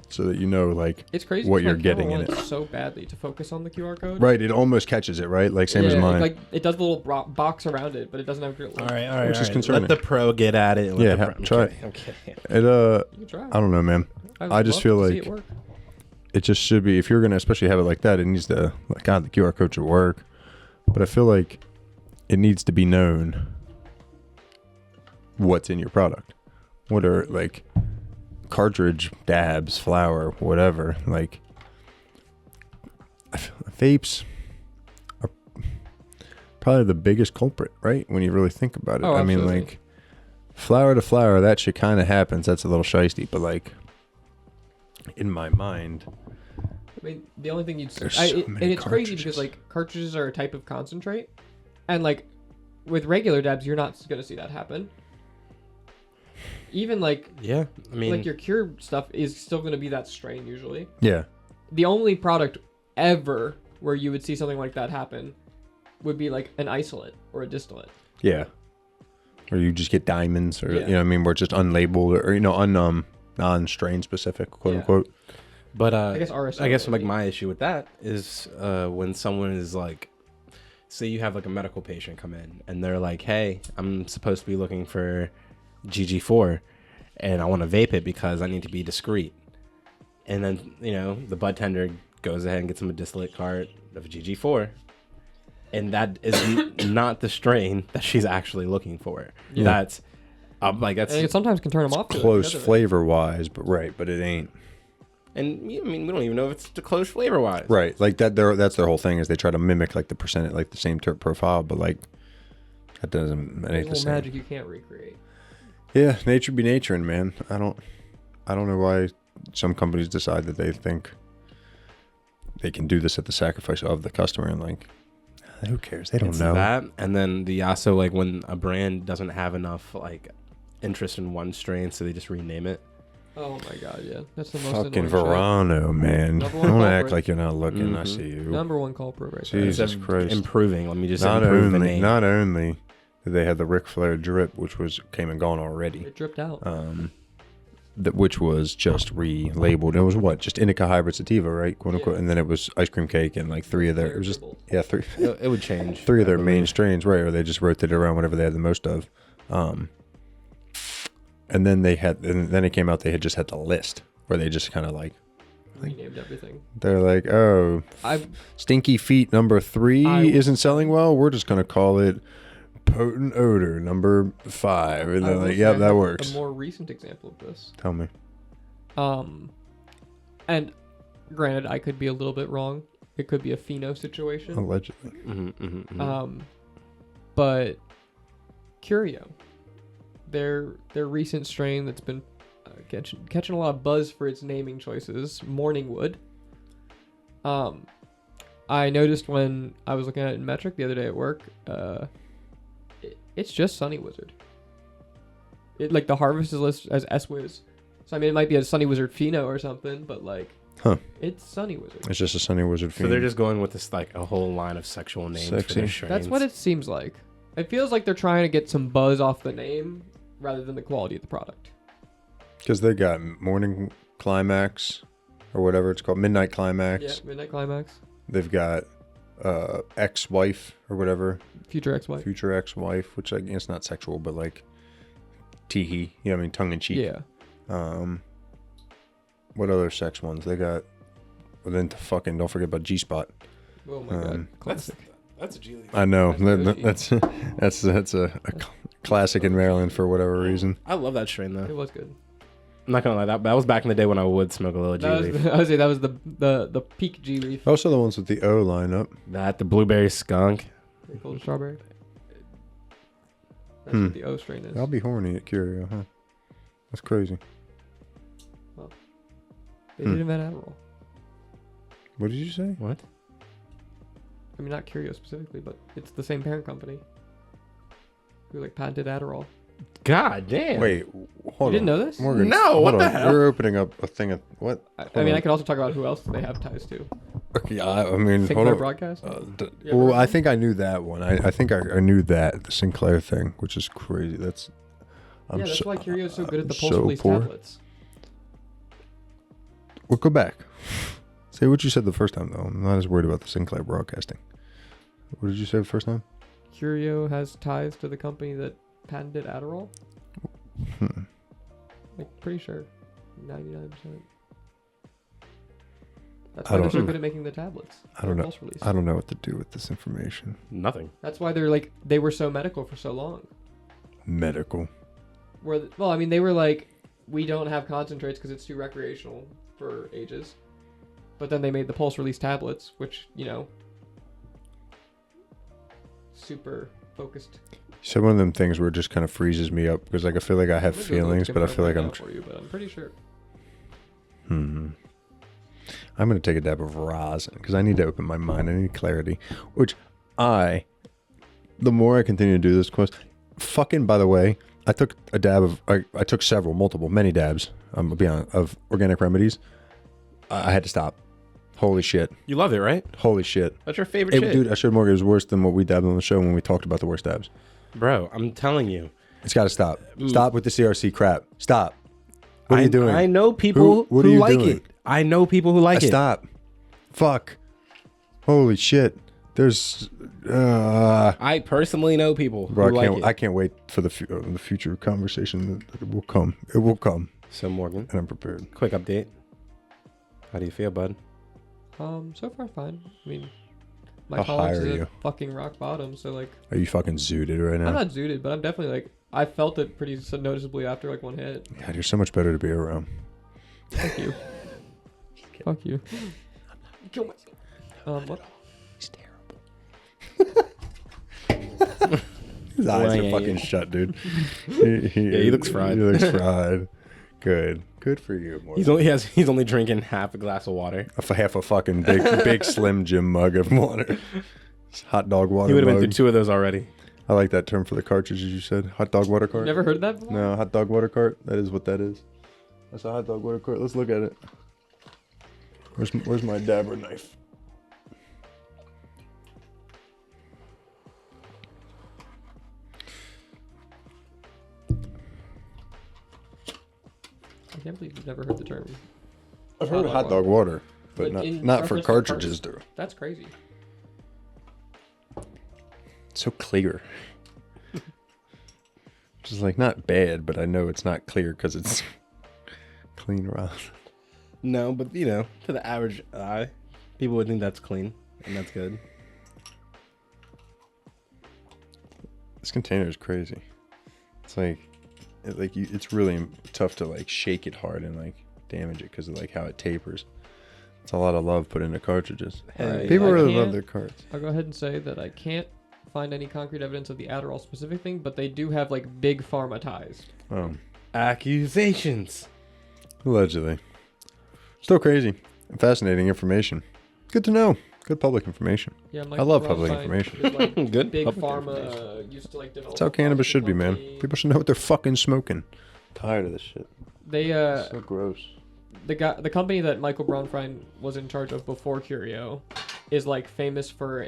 so that you know like It's crazy what 'cause you're my getting camera in it. wants so badly to focus on the QR code. Right, it almost catches it, right? Like same as mine. Like it does the little box around it, but it doesn't have. All right. Which is concerning. Let the pro get at it. Yeah, try it. Okay. It You can try. I don't know, man. would I just love feel to see like it work. it just should be, if you're gonna especially have it like that, it needs to, like, God, the QR code should work. But I feel like it needs to be known what's in your product. What are, like, cartridge, dabs, flour, whatever. Like, vapes are probably the biggest culprit, right? When you really think about it. Oh, I mean, absolutely. like, flour to flour, that shit kind of happens. That's a little shiesty, but, like, in my mind, I mean, the only thing There's so many and it's crazy cartridges. because like cartridges are a type of concentrate, and like with regular dabs, you're not gonna see that happen. Even like Yeah, I mean, like your cure stuff is still gonna be that strain usually. yeah. The only product ever where you would see something like that happen would be like an isolate or a distillate. Yeah. Or you just get diamonds, or, Yeah. you know what I mean, where it's just unlabeled, or, you know, non-strain specific, quote Yeah. unquote. but I guess RSO. I guess like maybe. my issue with that is when someone is like, say you have like a medical patient come in and they're like, hey, I'm supposed to be looking for GG4 and I want to vape it because I need to be discreet. And then, you know, the bud tender goes ahead and gets them a distillate cart of GG4. And that is not the strain that she's actually looking for. Yeah. That's like that's And it sometimes can turn them off. to it Close because of it. flavor wise, but but it ain't. and I mean we don't even know if it's the close flavor wise. Right. Like that's their whole thing, is they try to mimic like the percent, like the same terp profile, but like that doesn't, it There's ain't the whole same. magic you can't recreate. Yeah, nature be naturing, man. I don't know why some companies decide that they think they can do this at the sacrifice of the customer, and like, who cares? They don't It's know. that, and then the also like when a brand doesn't have enough like interest in one strain, so they just rename it. Oh my god, yeah, that's the most Fucking annoying shit. Verano, man. Number one Don't act culprit. like you're not looking. I Mhm. see you. Number one culprit right there. Jesus Instead of Christ. improving. Let me just Not improve the only, name. not only did they have the Ric Flair drip, which came and gone already, It dripped out. which was just relabeled. It was what, just Indica Hybrid Sativa, right, quote unquote, Yeah. and then it was Ice Cream Cake and like three of their. It was just three. It would change. Three of I their main believe. strains, right? Or they just rotated around whatever they had the most of. And then they had, and then it came out. They had just had the list where they just kind of like renamed everything. They're like, oh, Stinky Feet number 3 isn't selling well. We're just gonna call it Potent Odor number 5, and they're like, yep, that works. A more recent example of this. Tell me. And granted, I could be a little bit wrong. It could be a pheno situation. Allegedly. But Curio, their recent strain that's been catching a lot of buzz for its naming choices, Morningwood. I noticed when I was looking at it in Metric the other day at work, it's just Sunny Wizard. It like the harvest is listed as S-Wiz. So I mean, it might be a Sunny Wizard Pheno or something, but like, it's Sunny Wizard. It's just a Sunny Wizard Pheno. So they're just going with this like a whole line of sexual names for their strains. That's what it seems like. It feels like they're trying to get some buzz off the name rather than the quality of the product. Because they got Morning Climax, or whatever it's called, Midnight Climax. Yeah, Midnight Climax. They've got Ex-Wife, or whatever. Future Ex-Wife. Future Ex-Wife, which I guess not sexual, but like teehee. You know what I mean? Tongue in cheek. Yeah. What other sex ones? They got, well, then don't forget about G-Spot. Oh my god. Classic. That's a G League. I know. That's a classic in Maryland for whatever reason. I love that strain though. It was good. I'm not gonna lie, that was back in the day when I would smoke a little G Leaf. I would say that was the peak G Leaf. Also the ones with the O lineup. The blueberry skunk. Golden strawberry. That's what the O strain is. I'll be horny at Curio, huh? That's crazy. Well, they did invent Adderall. What did you say? What? I mean, not Curio specifically, but it's the same parent company who like patented Adderall. God damn. Wait, hold on. You didn't know this? Morgan, no, what the on. hell? You're opening up a thing of what? I mean, I could also talk about who else they have ties to. Okay, I mean, Sinclair hold on. Broadcast. Well, I think I knew that one. I think I knew that, the Sinclair thing, which is crazy. That's why Curio's so good at the I'm pulse so release poor. tablets. Well, go back. Say what you said the first time, though. I'm not as worried about the Sinclair Broadcasting. What did you say the first time? Curio has ties to the company that patented Adderall. Like, pretty sure. 99%. That's why they're so good at making the tablets. I don't know. Pulse release. I don't know what to do with this information. Nothing. That's why they were so medical for so long. Medical. Well, I mean, they were like, we don't have concentrates because it's too recreational for ages. But then they made the pulse release tablets, which, you know, super focused. So one of them things where it just kind of freezes me up because like I feel like I have feelings, but I feel like I'm. For you, but I'm pretty sure. I'm gonna take a dab of rosin because I need to open my mind. I need clarity. Which the more I continue to do this quest, fucking by the way, I took a dab of. I took many dabs. I'm gonna be honest, of organic remedies. I had to stop. Holy shit. You love it, right? Holy shit. That's your favorite shit. Dude, I showed Morgan it was worse than what we dabbed on the show when we talked about the worst dabs. Bro, I'm telling you. It's got to stop. Stop with the CRC crap. Stop. What are you doing? I know people who like doing? it. I know people who like it. Stop. Fuck. Holy shit. There's... I personally know people who like it. I can't wait for the future conversation. It will come. It will come. So, Morgan. And I'm prepared. Quick update. How do you feel, bud? So far fine. I mean, my How tolerance high are is you? at fucking rock bottom, so like... Are you fucking zooted right now? I'm not zooted, but I'm definitely like... I felt it pretty noticeably after like one hit. God, you're so much better to be around. Fuck you. Fuck you. Kill myself. What? He's terrible. His eyes are fucking shut, dude. He looks fried. He looks fried. Good. Good for you, Morgan. He's only drinking half a glass of water. Half a fucking big Slim Jim mug of water. Hot dog water. He would have been mug. through 2 of those already. I like that term for the cartridges you said. Hot dog water cart. Never heard that before? No, hot dog water cart. That is what that is. That's a hot dog water cart. Let's look at it. Where's my dabber knife? I can't believe you've never heard the term. I've heard of hot dog water, but not for reference to cartridges, though. That's crazy. So clear. Just like not bad, but I know it's not clear because it's clean rosin. No, but to the average eye, people would think that's clean and that's good. This container is crazy. It's it's really tough to like shake it hard and like damage it because of like how it tapers. It's a lot of love put into cartridges. Alright, People I really love can't- their cards. I'll go ahead and say that I can't find any concrete evidence of the Adderall specific thing, but they do have like big pharma ties. Oh, Accusations. allegedly. Still crazy. Fascinating information. Good to know. Good public information. Yeah, I love public information. Is, like, Good. big public pharma information. used to like develop. That's how a cannabis should be, man. company. People should know what they're fucking smoking. Tired of this shit. They So gross. the company that Michael Braunfein was in charge of before Curio is like famous for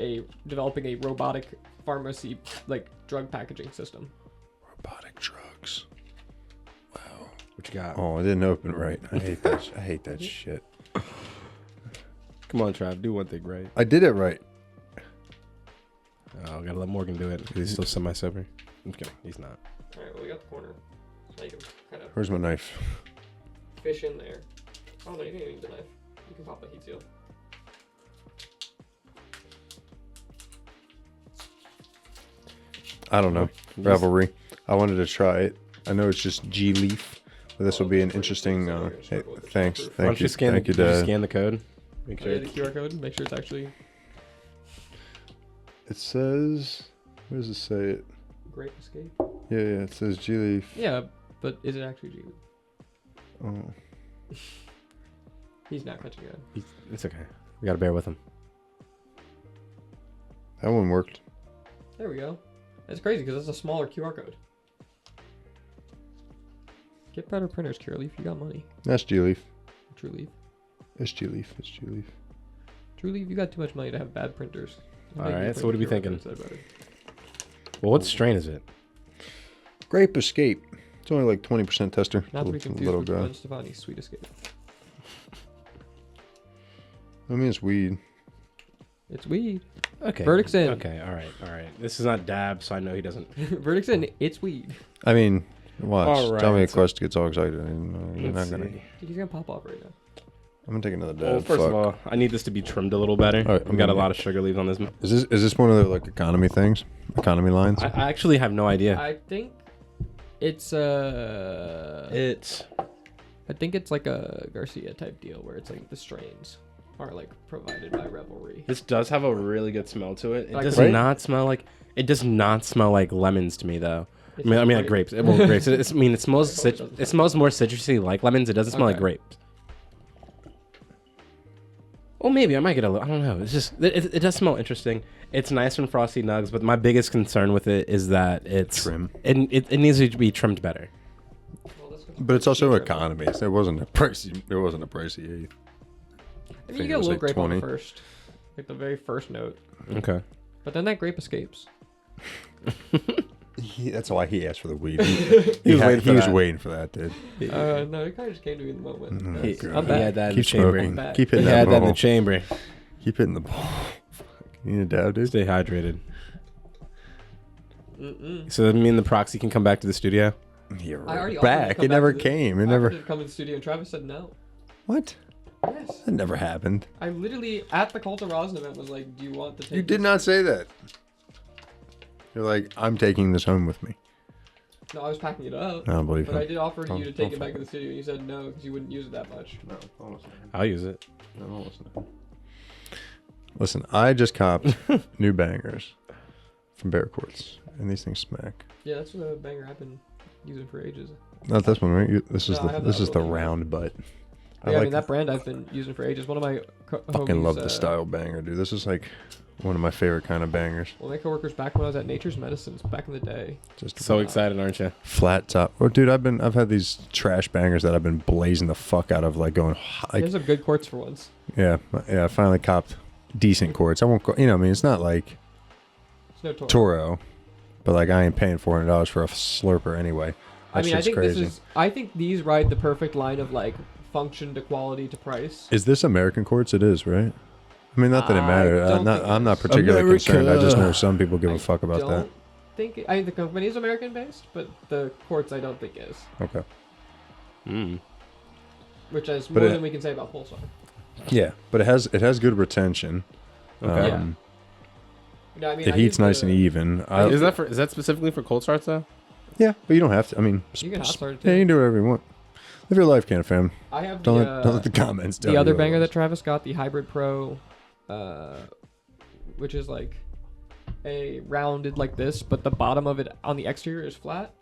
developing a robotic pharmacy like drug packaging system. Robotic drugs. Wow. What you got? Oh, I didn't open right. I hate that. I hate that shit. Come on, Trav. Do one thing right. I did it right. Oh, gotta let Morgan do it. He's still semi-sober. I'm just kidding. He's not. All right, well we got the corner. Now you can kind of Where's my knife? fish in there. Oh no, you didn't need the knife. You can pop the heat seal. I don't know. Ravelry. I wanted to try it. I know it's just G Leaf, but this will be an interesting. Hey, thanks. Why Thank don't you. scan, Thank you, did you Dad. scan the code? Make Oh, sure. yeah, the QR code. Make sure it's actually It says. Where does it say it? Great Escape. Yeah, it says G Leaf. Yeah, but is it actually G? Oh. He's not catching it. It's okay. We gotta bear with him. That one worked. There we go. That's crazy because that's a smaller QR code. Get better printers, Cureleaf. You got money. That's G Leaf. True Leaf. It's G Leaf. It's G Leaf. True Leaf, you got too much money to have bad printers. All Maybe right, you so print what are we QR thinking? codes that are better. Well, what strain is it? Grape Escape. It's only like 20% tester. Not to be Little confused with guy. Gwen Stefani's Sweet Escape. I mean, it's weed. It's weed. Okay. Verdict's in. Okay. All right. This is not Dabs, so I know he doesn't. Verdict's in. It's weed. I mean, watch. All right, Tell me a so- Quest gets all excited. And, you're Let's not gonna. see. Dude, he's gonna pop off right now. I'm gonna take another dab. Well, first Fuck. of all, I need this to be trimmed a little better. All right, we got a lot of sugar leaves on this. Is this one of the like economy things? Economy lines? I actually have no idea. I think it's I think it's like a Garcia type deal where it's like the strains are like provided by Revelry. This does have a really good smell to it. It Like does grape? not smell like. It does not smell like lemons to me, though. It's I mean like grape. grapes. Well, grapes. It smells. It doesn't. It smells more citrusy like lemons. It doesn't smell like Okay. grapes. Well, maybe I might get a little. I don't know. It's just it does smell interesting. It's nice and frosty nugs, but my biggest concern with it is that it's Trim. It needs to be trimmed better. Well, this one's But it's also cheaper. economy. So it wasn't a pricey. It wasn't a pricey eighth. I mean, think you it get a was little like grape on 20. the first, like the very first note, Okay. but then that grape escapes. That's why he asked for the weed. He was waiting for he was that. waiting for that, dude. No, it kind of just came to me in the moment. Mhm. He, God. I'm he back. had that in Keep the chamber. smoking. Back. Keep He hitting had that that in the ball. chamber. Keep hitting the ball. You need a dab, dude? Stay hydrated. Mm-mm. So that mean the proxy can come back to the studio? You're I already offered to back. come It never to the- came. It I never. offered to come to the studio, and Travis said no. What? Yes. That never happened. I literally at the Cult of Rosin event was like, "Do you want to take?" You did this?" not say that. You're like, I'm taking this home with me. No, I was packing it up. I don't believe But I him. did offer Don't- you to take don't it back fuck to the studio. You said no because you wouldn't use it that much. No, don't listen. I'll use it. No, don't listen. Listen, I just copped new bangers from Bear Quartz, and these things smack. Yeah, that's a banger I've been using for ages. Not this one, right? This is No, I the have this that is the little one. round butt. Yeah, I mean that brand I've been using for ages. One of my fucking homies, love the style banger, dude. This is like one of my favorite kind of bangers. Well, my coworkers back when I was at Nature's Medicines back in the day. Just So excited, aren't you? flat top. Oh, dude, I've had these trash bangers that I've been blazing the fuck out of, like going like There's some good quartz for once. yeah. I finally copped decent quartz. I won't go. I mean, it's not like It's no Toro. Toro, but like I ain't paying $400 for a slurper anyway. I That mean, I shit's think crazy. this is. I think these ride the perfect line of like function to quality to price. Is this American quartz? It is, right? I mean, not that it I matters. don't think I'm not it is. particularly concerned. I just know America. some people give I a fuck about that. don't think I think the company is American based, but the quartz I don't think is. Okay. Mm. which is But more than we can say about Pulsar. Yeah, but it has good retention. Okay. Yeah. No, I mean, It I heats use nice the- and even. Is that specifically for cold starts though? Yeah, but you don't have to. I mean, You can hot start it yeah, you too. can do whatever you want. Live your life, fam. I have Don't the let the comments tell the other you banger otherwise. that Travis got, the Hybrid Pro, which is like a rounded like this, but the bottom of it on the exterior is flat.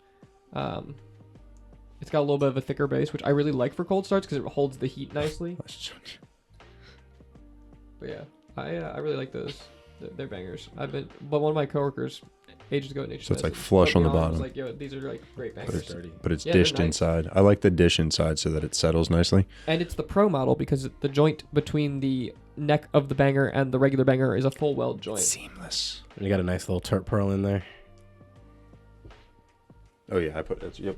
It's got a little bit of a thicker base, which I really like for cold starts because it holds the heat nicely. But yeah, I really like those. They're bangers. But one of my coworkers ages ago, So it's like flush on the bottom. Like, yo, these are like great bangers. But it's Yeah, they're dished nice. inside. I like the dish inside so that it settles nicely. And it's the Pro model because the joint between the neck of the banger and the regular banger is a full weld joint. Seamless. And you got a nice little turp pearl in there. Oh yeah, I put that. Yep.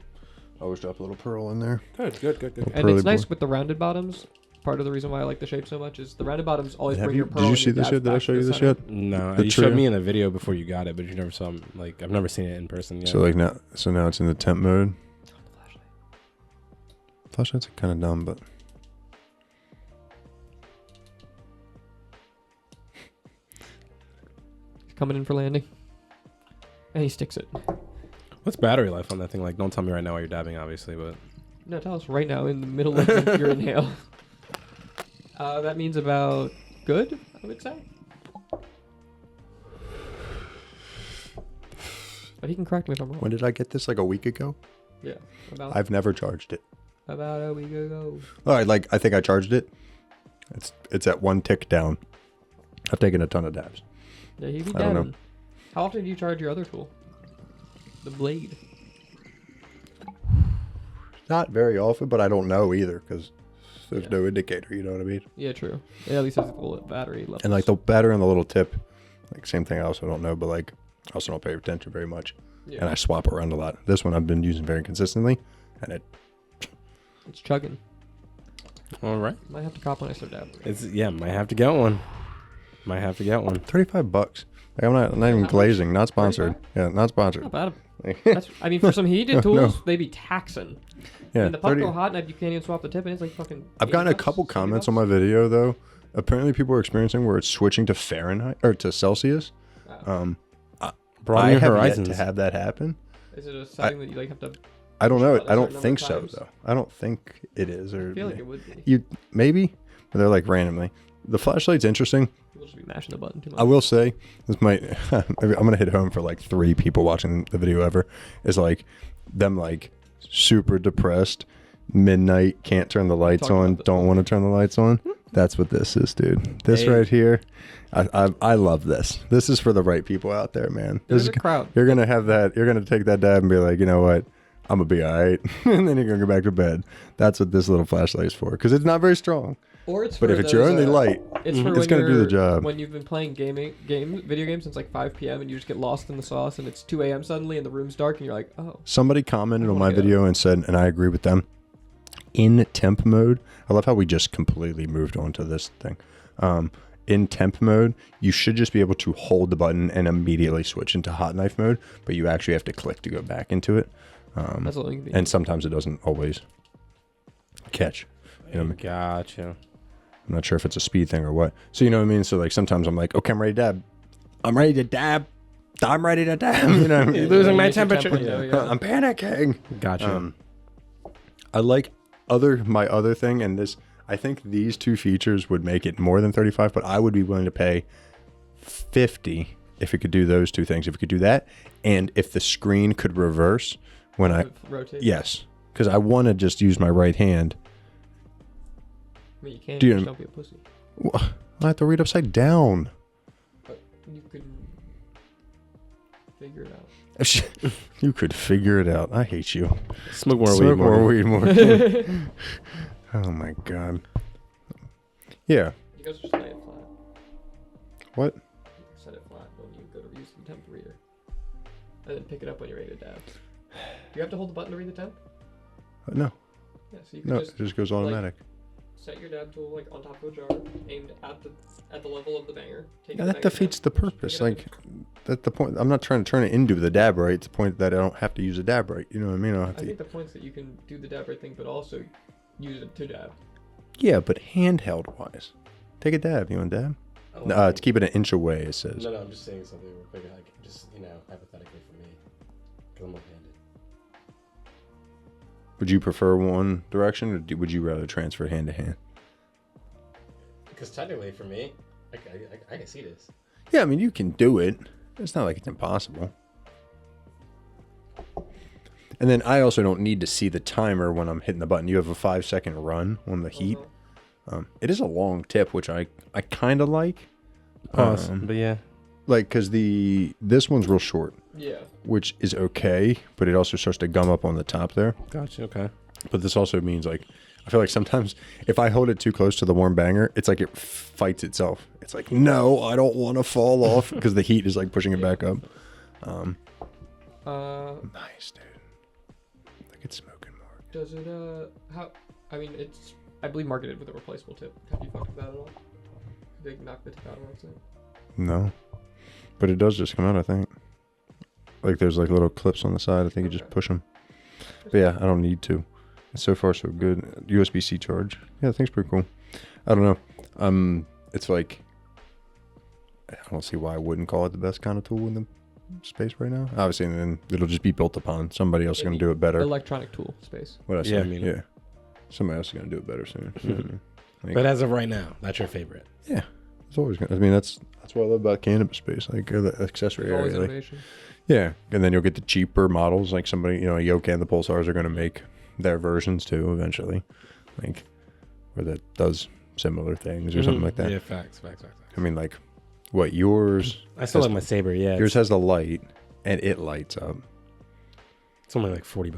I always drop a little pearl in there. Good. And Pearly it's nice boy. with the rounded bottoms. Part of the reason why I like the shape so much is the rounded bottoms always bring your pearl. Did you and see your this dabs yet? Did I back show to you the this center. yet? No, The you trio? showed me in a video before you got it, but you never saw like I've never seen it in person yet. So like now it's in the temp mode. Flashlights are kind of dumb, but He's coming in for landing. And he sticks it. What's battery life on that thing? Like, don't tell me right now while you're dabbing, obviously, but No, tell us right now in the middle of your inhale. That means about good, I would say. But he can correct me if I'm wrong. when did I get this? Like a week ago? Yeah, about I've never charged it. a week ago. Oh, I think I charged it. It's at one tick down. I've taken a ton of dabs. Yeah, he be I don't know. dabbing. How often do you charge your other tool? The blade. Not very often, but I don't know either because there's no indicator. You know what I mean? Yeah, true. Yeah, at least it's the battery level. And like the battery on the little tip, like same thing. I also don't know, but like I also don't pay attention very much, yeah. and I swap around a lot. This one I've been using very consistently, and It's chugging. all right. Might have to cop when I start dabbing. Might have to get one. Might have to get one. $35. Like I'm not even How much? glazing. Not sponsored. 35? Yeah, not sponsored. Not bad. That's, I mean, for some heated No, tools, no. they be taxing. Yeah, And the puck 30 go hot, and you can't even swap the tip, and it's like fucking. I've gotten a 80 couple bucks, comments 70 on my video though. Apparently, people are experiencing where it's switching to Fahrenheit or to Celsius. Wow. Broaden I your have horizons. yet to have that happen. Is it a setting that you like have to? I don't know. Push it I a don't certain number think of so times? though. I don't think it is. Or I feel like it would be. you maybe, but they're like randomly. The flashlight's interesting. People should be mashing the button too much. I will say this might. I'm gonna hit home for like 3 people watching the video ever. Is like them like super depressed, midnight, can't turn the lights Talking on, about this don't one. want to turn the lights on. That's what this is, dude. This Hey. right here, I love this. This is for the right people out there, man. This There's is, a crowd. you're gonna have that. You're gonna take that dab and be like, you know what? I'm gonna be alright, and then you're gonna go back to bed. That's what this little flashlight is for, because it's not very strong. Or it's. But for if it's your those, only light, it's for it's when gonna do the you're- job. When you've been playing video games since like 5 p.m. and you just get lost in the sauce, and it's 2 a.m. suddenly, and the room's dark, and you're like, oh. Somebody commented I on wanna my go. video and said, and I agree with them. In temp mode, I love how we just completely moved on to this thing. In temp mode, you should just be able to hold the button and immediately switch into hot knife mode, but you actually have to click to go back into it. That's the only thing. And sometimes it doesn't always catch. You know what I mean? Gotcha. I'm not sure if it's a speed thing or what. So you know what I mean? So like sometimes I'm like, okay, I'm ready to dab. I'm ready to dab. I'm ready to dab. You know what I mean? You're losing my You get your temperature. temp window, yeah. I'm panicking. Gotcha. I like my other thing, and this, I think these 2 features would make it more than 35, but I would be willing to pay 50 if it could do those 2 things. If it could do that, and if the screen could reverse when I, rotate. yes, because I want to just use my right hand. I mean, you can't. Do you- Just don't be a pussy. I have to read upside down. But you could figure it out. You could figure it out. I hate you. Smoke more Smoke weed. More weed, more. Oh my god. Yeah. You guys just lay it flat. What? Set it flat when you go to use the temp reader, and then pick it up when you're ready to dab. Do you have to hold the button to read the temp? No. Yeah, so you can No. just It just goes automatic. set your dab tool like on top of a jar, aimed at the level of the banger. Take Yeah, the that banger defeats down, the purpose. pick it up, Like, that's the point. I'm not trying to turn it into the dab right. It's the point that I don't have to use a dab right. You know what I mean? I don't have I to. think the point's that you can do the dab right thing, but also use it to dab. Yeah, but handheld wise. Take a dab. You want a dab? To keep it an inch away, it says. No, I'm just saying something real quick. Like, just, hypothetically for me. Because I'm left-handed. Would you prefer one direction, or would you rather transfer hand to hand? Because technically for me, I can see this. Yeah, I mean, you can do it. It's not like it's impossible. And then I also don't need to see the timer when I'm hitting the button. You have a 5-second run on the heat. It is a long tip, which I kind of like. But yeah. Like, because this one's real short. Yeah. Which is okay, but it also starts to gum up on the top there. Gotcha, okay. But this also means, like, I feel like sometimes if I hold it too close to the warm banger, it's like it fights itself. It's like, no, I don't want to fall off, because the heat is like pushing it back up. Nice, dude. Like it's smoking more. Does it it's I believe marketed with a replaceable tip. Have you fucked with that at all? They knock the tip out of it. No, but it does just come out, I think. Like there's like little clips on the side. I think you just push them. But yeah, I don't need to. So far so good. USB-C charge. Yeah, I think it's pretty cool. I don't know. It's like, I don't see why I wouldn't call it the best kind of tool in the space right now. Obviously, and then it'll just be built upon. Somebody else is going to do it better. Electronic tool space. What I say? Yeah, I mean, yeah. Somebody else is going to do it better soon. You know what I mean? Like, but as of right now, that's your favorite. Yeah, it's always going to. I mean, that's what I love about cannabis space. Like the accessory Always area. Like, innovation. yeah, and then you'll get the cheaper models. Like somebody, Yoke and the Pulsars are going to make their versions too eventually, like where that does similar things or something like that. Yeah, facts. I mean, like what yours? I still like my Saber. Yeah, Yours has the light and it lights up. It's only like $40.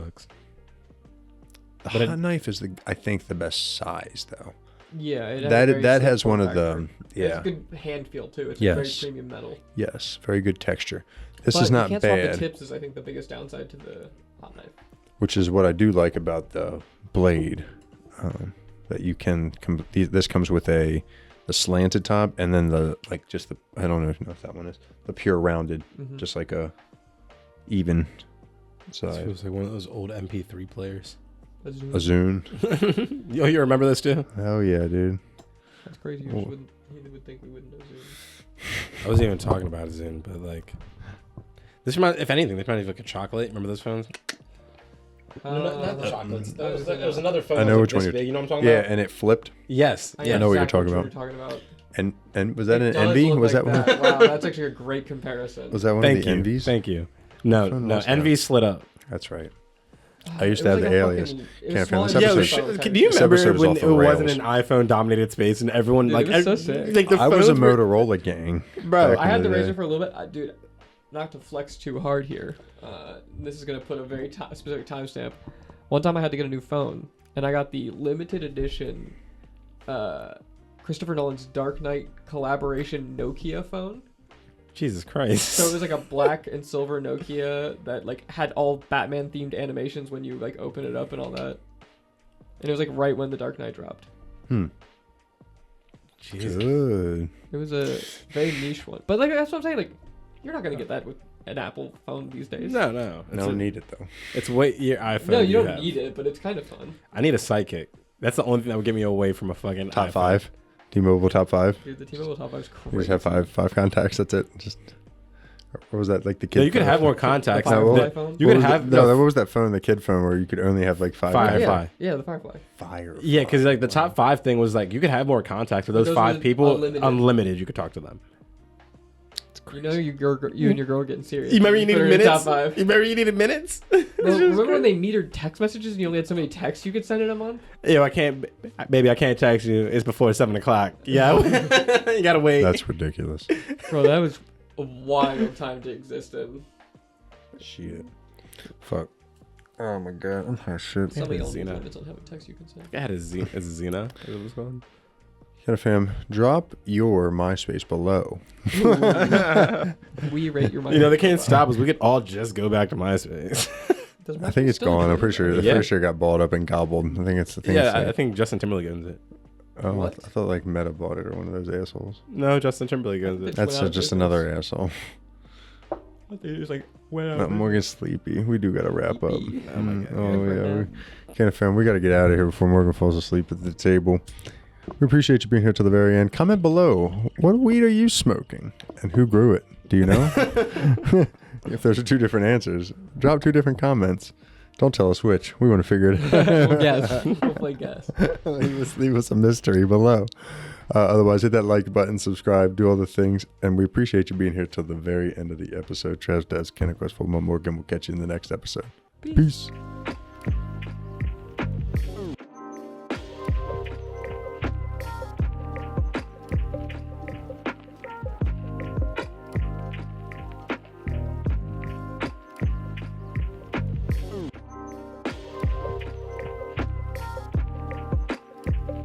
The But hot knife is Mm-hmm. I think the best size though. Yeah, it has That very that slim has one form of the factor. It's yeah a good hand feel too. It's Yes. very premium metal. yes, very good texture. This But is not you can't swap bad, the tips is I think the biggest downside to the hot knife. which is what I do like about the blade. That you can this comes with the slanted top and then the like just the I don't know if that one is the pure rounded, just like a even It side. feels like one of those old MP3 players. A Zune. Yo, you remember this too? Hell yeah, dude. That's crazy. You Well- wouldn't, he would think we wouldn't know Zoom. I wasn't even talking about a Zune, but like, if anything, this reminds me of like a chocolate. Remember those phones? Not the chocolates. There was another phone. I know that was which like one this you're- big, you know what I'm talking Yeah, about? and it flipped. Yes. I Yeah. know what you're exactly talking what you're talking about. And was that It an does Envy? look Was like that one? Wow, that's actually a great comparison. Was that one Thank of the you. Envies? Thank you. No, phone no. was Envy slid up. That's right. Ah, I used it to was have like the a alias. fucking- it was Can't smaller find than this Yo, the episode- phone, do kinda you This remember episode is when off it the wasn't rails. an iPhone dominated space and everyone Dude, like it was so ev- sick. like the I was a phones were- Motorola gang. Bro, back I in had the day. Razor for a little bit. Dude, not to flex too hard here. This is gonna put a very specific timestamp. One time I had to get a new phone, and I got the limited edition Christopher Nolan's Dark Knight collaboration Nokia phone. Jesus Christ. So it was like a black and silver Nokia that like had all Batman themed animations when you like open it up and all that. And it was like right when the Dark Knight dropped. Jesus. Good. It was a very niche one. But like that's what I'm saying, like you're not gonna get that with an Apple phone these days. No. I don't need it though. It's way your iPhone. No, you don't have. need it, but it's kind of fun. I need a sidekick. That's the only thing that would get me away from a fucking Top iPhone. 5. T-Mobile top 5. Dude, the T-Mobile top 5 is You crazy. just have five contacts. That's it. Just what was that like the kid? Yeah, you could phone? have more contacts. The No, Firefly what- phone? You What could was have the, what was that phone? The kid phone where you could only have like 5. Firefly. contacts? Yeah, the Firefly. Firefly. Yeah, because like the top 5 thing was like you could have more contacts with those Those 5 were people. unlimited. Unlimited. You could talk to them. You know you and your girl are getting serious. You remember you put her needed in the minutes? Top 5. You remember you needed minutes? Well, remember when they metered text messages and you only had so many texts you could send in a month? Yo, I can't, baby. I can't text you. It's before 7 o'clock. Yeah, you gotta wait. That's ridiculous. Bro, that was a wild time to exist in. Shit. Fuck. Oh my god. I'm high shit. Somebody Yeah, else Xena. limits on how many texts you can send. I had a Xena. Is that what it's called? Kenna fam, drop your MySpace below. We rate your money. You know they can't stop us. We could all just go back to MySpace. I think it's gone. I'm pretty sure. Yeah. Pretty sure it got bought up and gobbled. I think it's the thing. Yeah, I think Justin Timberlake owns it. Oh, What? I thought like Meta bought it or one of those assholes. No, Justin Timberlake owns it. It's That's went out of just business. another asshole. He's like, whatever. Morgan's sleepy. We do gotta wrap up. Sleepy. Oh my God. Oh Right yeah. now. Kind of fam, we gotta get out of here before Morgan falls asleep at the table. We appreciate you being here till the very end. Comment below. What weed are you smoking? And who grew it? Do you know? If there's two different answers, drop 2 different comments. Don't tell us which. We want to figure it out. We'll guess. We'll play guess. leave us a mystery below. Otherwise, hit that like button, subscribe, do all the things. And we appreciate you being here till the very end of the episode. Travs Dabs, CannaQuestt, Morgan. We'll catch you in the next episode. Peace.